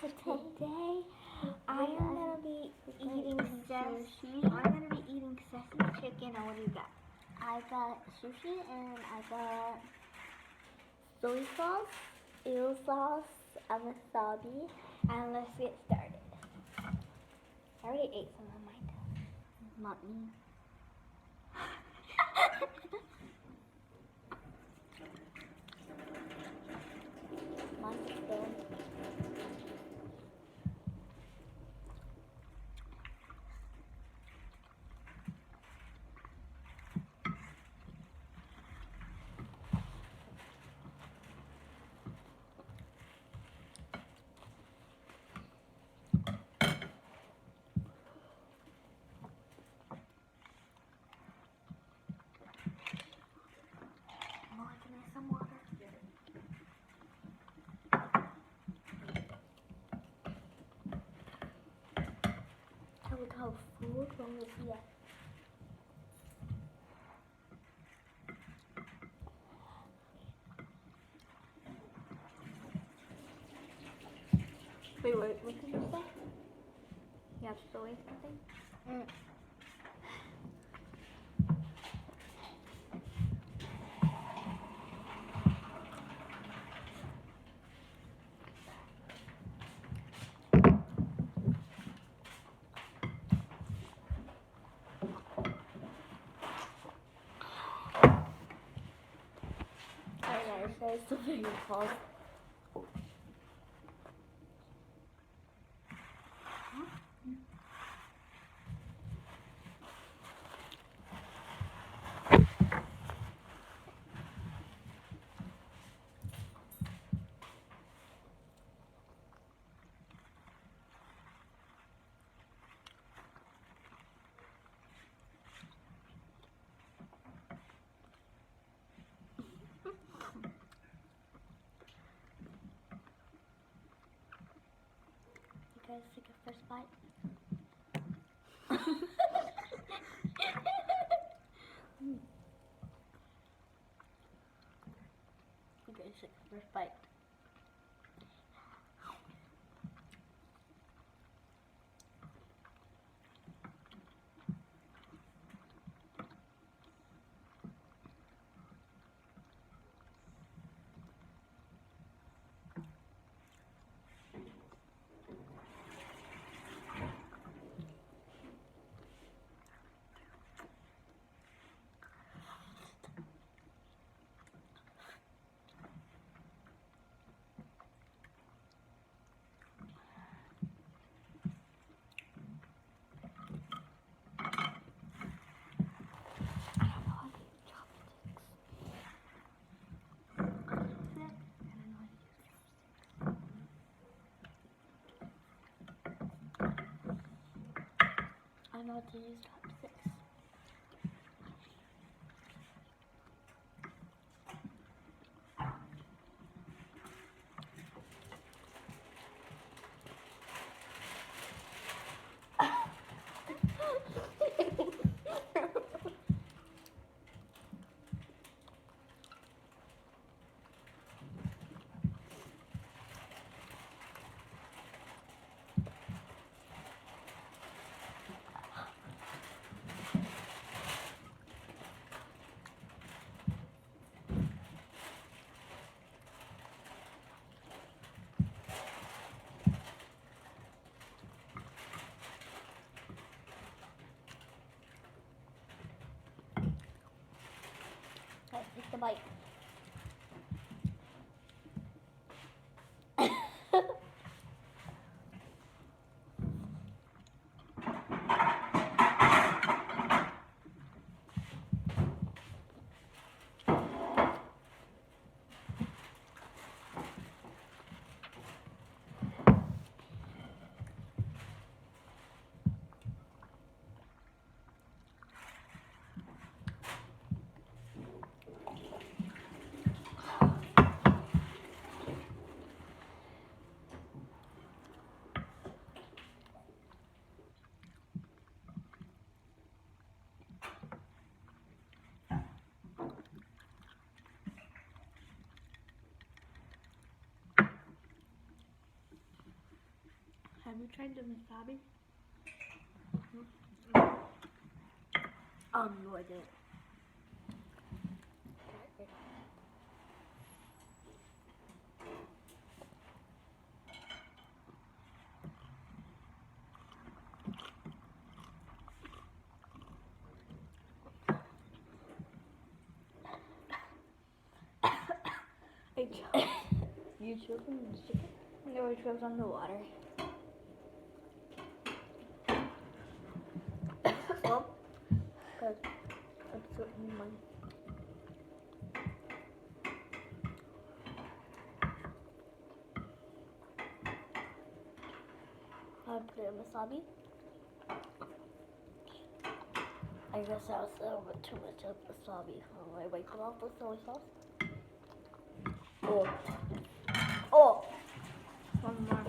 So today I am gonna be eating sushi. I'm gonna be eating sesame chicken. And what do you got? I got sushi and I got soy sauce, eel sauce, and wasabi. And let's get started. I already ate some of mine. Not me. Mine's still. Oh, give me some water. Look how full from the sea. Wait, what did you say? You have soy something? Alright, guys, so it's very false. You guys take a first bite. You guys take a first bite. I know how to use chopsticks. Okay, take the bite. Have you tried the wasabi? No, I didn't. You chose on the chicken? No, I chose on the water. Well, because I'm certain mine. I put in wasabi. I guess that was a little bit too much of wasabi. I wipe it off with soy sauce. Oh! One more.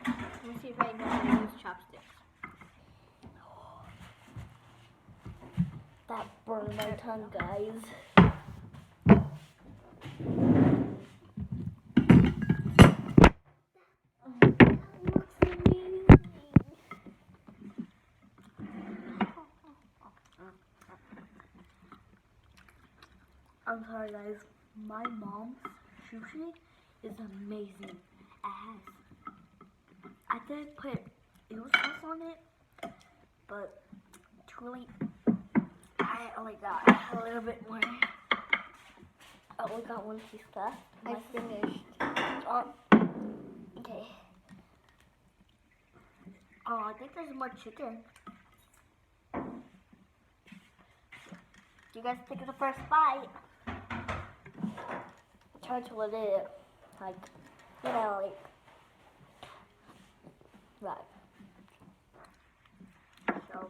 Let me see if I know how to use chopsticks. That burned my tongue, guys. I'm sorry, guys. My mom's sushi is amazing. I did put eel sauce on it, but truly, I only got a little bit more. I only got one piece left. I finished. Okay. Oh, I think there's more chicken. You guys take the first bite. Try to let it, like, right. So,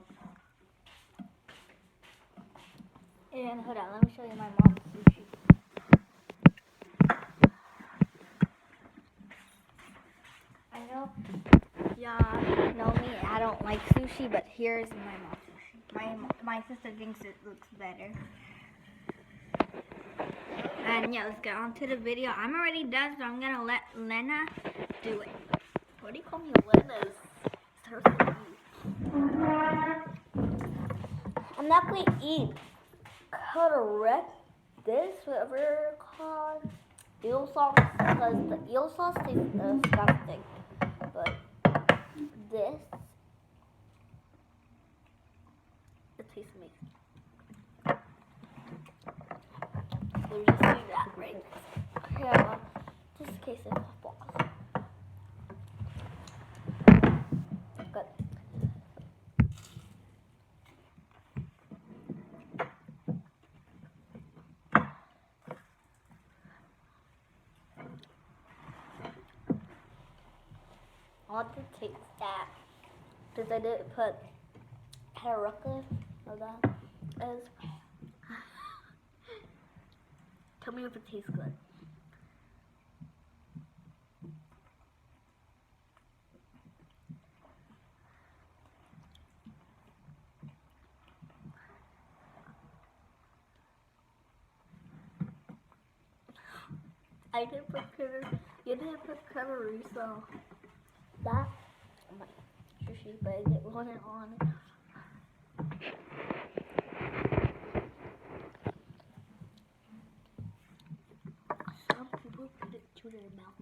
And hold on, let me show you my mom's sushi. I know, yeah, know me, I don't like sushi, but here's my mom's sushi. My sister thinks it looks better. And yeah, let's get on to the video. I'm already done, so I'm gonna let Lena do it. What do you call me, Lena's? I'm not going to eat correct this, whatever called eel sauce, because the eel sauce tastes disgusting. But this, it tastes amazing. So you just see that, right? Yeah, just in case it falls. Good. I want to taste that because I didn't put Haruka of that is. Tell me if it tastes good. I didn't put you didn't put curry, so that my sushi, but I didn't want it on it. Some people put it to their mouth.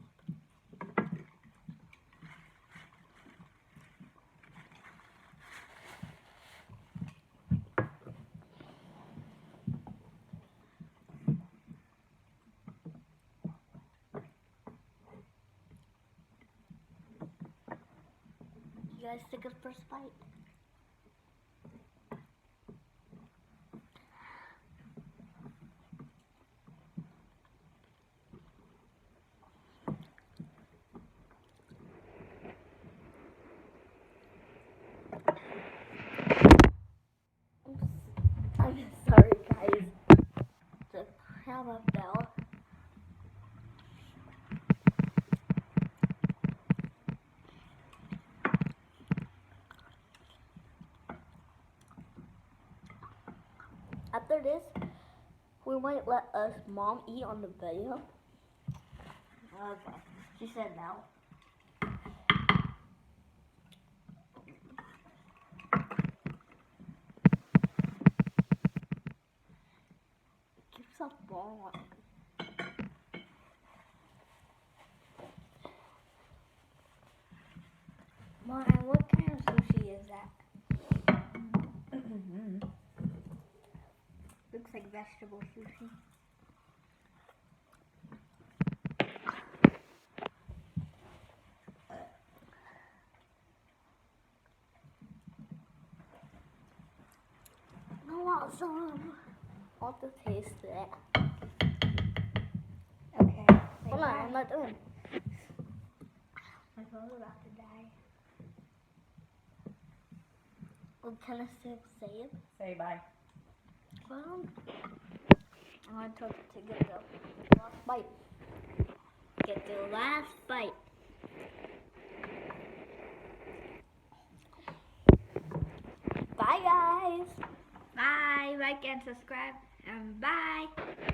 You guys take a first bite. I'm sorry, guys. The crab fell. After this, we're nobody let us mom eat on the video? Okay. She said no. Keeps us ball. Mom, what kind of sushi is that? Looks like vegetable sushi. I want some. I want to taste it. Okay. Hold on, I'm not done. My phone's about to die. Well, can I still say it? Say bye. Well, I want to get the last bite. Get the last bite. bye guys. Bye. Like and subscribe. And bye.